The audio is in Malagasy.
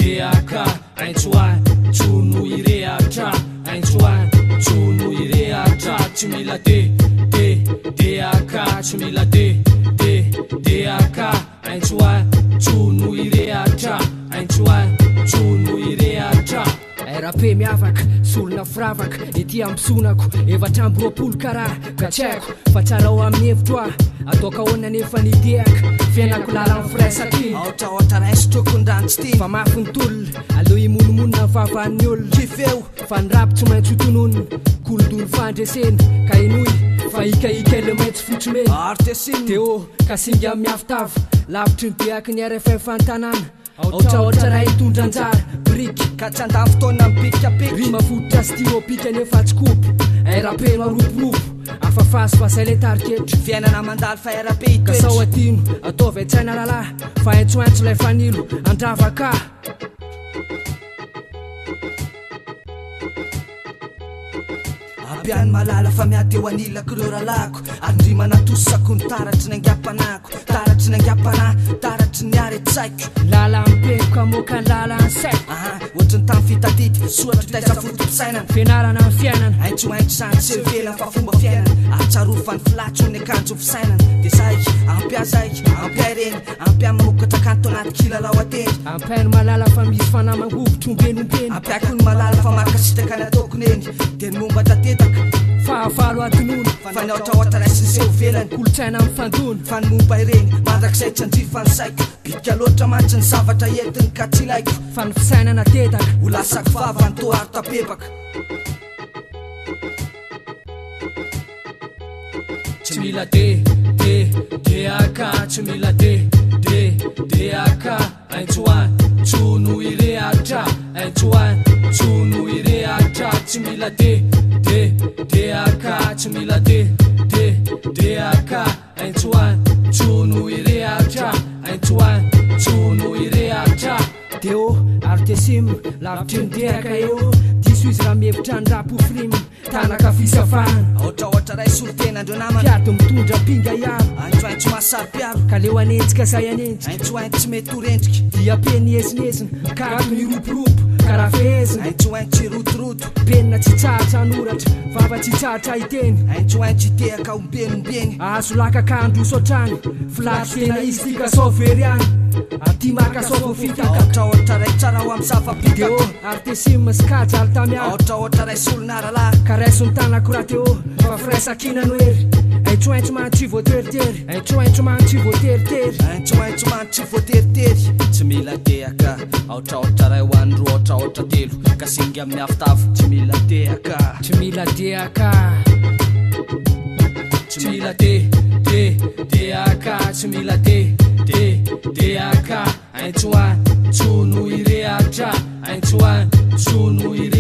deaka aintsoa tsono ireatra aintsoa tsono ireatra tsy mila deaka tsy mila deaka aintsoa tsono ireatra aintsoa tsono ireatra rape miavaka solona firavaka ety ambisonako evatrambo roapolo karaha ka tsy haiko fa tsara ao amin'ny hevitro ah ataoka ahoana nefa nideaka fiainako lalan'ny firaisakiny ohatraohatra raisotrokony tsy ty fa mafy ny tolona aleo imonomonina nyvavahan'ny olona kifeo fa ny rapy tsy maintsy hotonony kolodolo fandreseny ka inoy fa ikaika le maintsy fotsime artesiny teo ka singa amin'ny afitava lavitry ny beaky ny RFF an-tanàna ohatraohatra raha hitondra anjara briky ka tsy andafy taona mipikapiky rima fototra styropika nefa tsy kopy rapeno aroporofo afafasy fa zay le tariketra fiainana mandaly fa rape itoetra ka sao atino ataovy antsaina lalahy fa aintsoaintso lay fanilo andravaka ampiany malala fa miateo anilako reo ralako ary ndrimana tosako ny taratry ny angapanako taratry ny angapana taratry ny ary tsaiko lala mipeko amoka ny lala ny saiko ohatra ny tamy fitadity soratry taiza fotom-pisainana fianarana ny fiainana aintsoaintso sany sevelana fa fomba fiainana atsarova ny filatso ny akanjo fisainana de zay ampiazay ampiaireny ampiay mamokatra kanto anaty kilalao ateny ampainy malala fa misy fanamangovotro ombenombeny ampiako ny malala fa makasitaka ny ataokony eny de ny momba tatetaka fahafalo atonono fa ny ohatraohatra raisiny seho velany kolotsaina amin'ny fandona fa ny momba ireny mandrakizay tsy anjiry fa ny saiko bitika loatra mantsy ny zavatra entiny ka tsy ilaiko fa ny fisainana tetaka ho lasako vava ny toaro tapepaka tsy mila deaka tsy mila deaka aintsoa tsono ireatra aintsoa tsono ireatra tsy mila deaka tsy mila deaka aintsoa tsono ireatra aintsoa tsono ireatra deo artesim lavitry ny deaka eo diso izy raha mihevitra ny rapofrimy tanaka fisafana ohatraohatra ray solotena andreo namana piado mitondra pinga iaro aintsoaintso masary piaro ka leo anenjika zay anenjika aintsoaintso tsy mety horendrika dia penyezinyezina kato ny roporopo karaha fehezina aintsoaintso irotoroto penina tsy tsaratra anoratra vava tsy tsaratra iteny aintsoaintso iteaka ombenombeny azo lakaka androso otrany filatry tena izy tika sao very any aty maka sao vo fitaka ohatraohatra ray tsara ho amin'ny zavapika deo artesim skajaly tamiao ohatraohatra ray solona ralahy ka raiso ny tanako raha teo fa firaisakinano hery aintsoaintso mantry voateritery aintsoaintso mantry voateritery aintsoaintso mantry voateritery tsy mila deaka ohatraohatra ray ho any roa ohatraohatra telo ka singa amin'ny afitavo tsy mila deaka tsy mila deaka tsy mila deaka tsy mila deaka aintsoa tsono ireatra aintsoa tsono ireatra